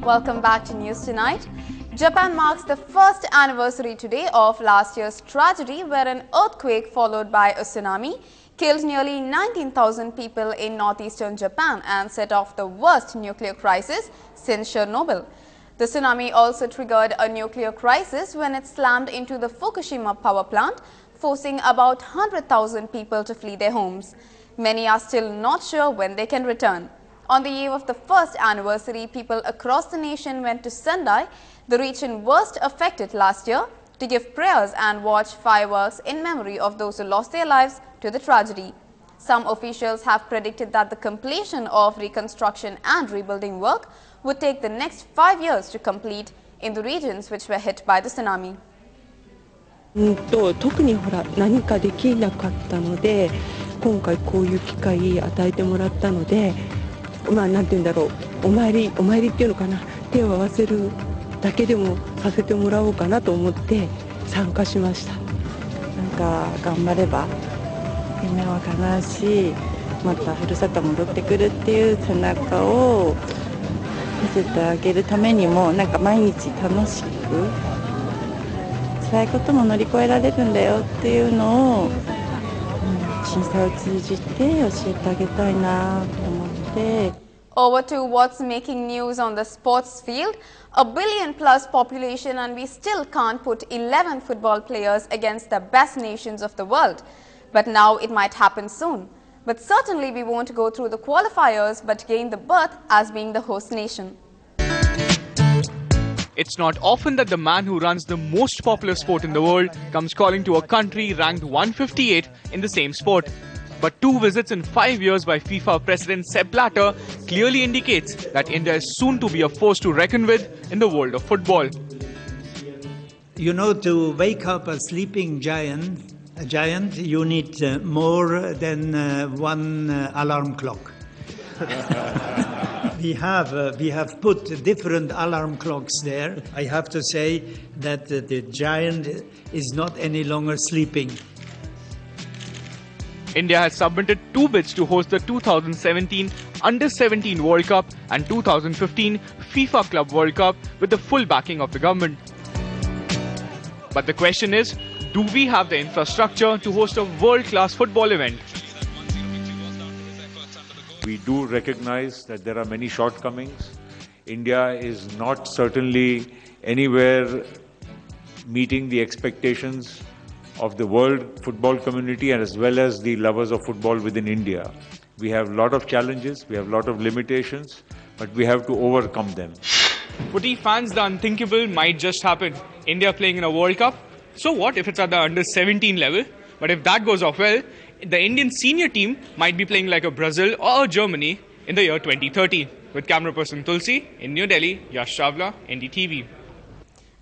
Welcome back to News Tonight. Japan marks the first anniversary today of last year's tragedy where an earthquake followed by a tsunami killed nearly 19,000 people in northeastern Japan and set off the worst nuclear crisis since Chernobyl. The tsunami also triggered a nuclear crisis when it slammed into the Fukushima power plant, forcing about 100,000 people to flee their homes. Many are still not sure when they can return. On the eve of the first anniversary, people across the nation went to Sendai, the region worst affected last year, to give prayers and watch fireworks in memory of those who lost their lives to the tragedy. Some officials have predicted that the completion of reconstruction and rebuilding work would take the next 5 years to complete in the regions which were hit by the tsunami. 特にほら何かできなかったので、今回こういう機会与えてもらったので、なんて言うんだろう、お参りっていうのかな、手を合わせるだけでもさせてもらおうかなと思って参加しました。なんか頑張れば夢は叶うし、またふるさと戻ってくるっていう背中を見せてあげるためにも、なんか毎日楽しく辛いことも乗り越えられるんだよっていうのを震災を通じて教えてあげたいなと思って。Over to what's making news on the sports field. A billion-plus population and we still can't put 11 football players against the best nations of the world. But now it might happen soon. But certainly we won't go through the qualifiers but gain the berth as being the host nation. It's not often that the man who runs the most popular sport in the world comes calling to a country ranked 158 in the same sport. But 2 visits in 5 years by FIFA President Sepp Blatter clearly indicates that India is soon to be a force to reckon with in the world of football. You know, to wake up a sleeping giant, you need more than one alarm clock. We have put different alarm clocks there. I have to say that the giant is not any longer sleeping. India has submitted 2 bids to host the 2017 Under-17 World Cup and 2015 FIFA Club World Cup with the full backing of the government. But the question is, do we have the infrastructure to host a world-class football event? We do recognize that there are many shortcomings. India is not certainly anywhere meeting the expectations of the world football community and as well as the lovers of football within India. We have a lot of challenges, we have a lot of limitations, but we have to overcome them. Footy fans, the unthinkable might just happen. India playing in a World Cup? So what if it's at the under-17 level? But if that goes off well, the Indian senior team might be playing like a Brazil or a Germany in the year 2030. With camera person Tulsi in New Delhi, Yash Chawla, NDTV.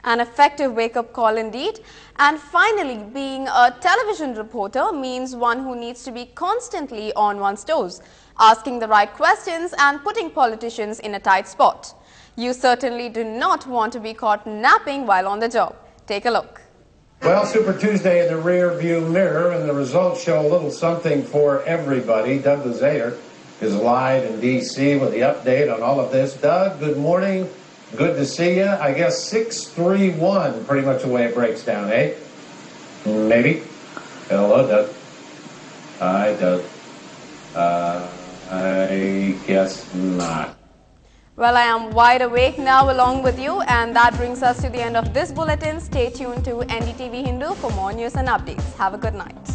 An effective wake-up call indeed. And finally, being a television reporter means one who needs to be constantly on one's toes, asking the right questions and putting politicians in a tight spot. You certainly do not want to be caught napping while on the job. Take a look. Well, Super Tuesday in the rear view mirror, and the results show a little something for everybody. Doug Luzair is live in D.C. with the update on all of this. Doug, good morning. Good to see you. I guess 6-3-1, pretty much the way it breaks down, eh? Maybe. Hello, Doug. Hi, Doug. I guess not. Well, I am wide awake now along with you, and that brings us to the end of this bulletin. Stay tuned to NDTV Hindu for more news and updates. Have a good night.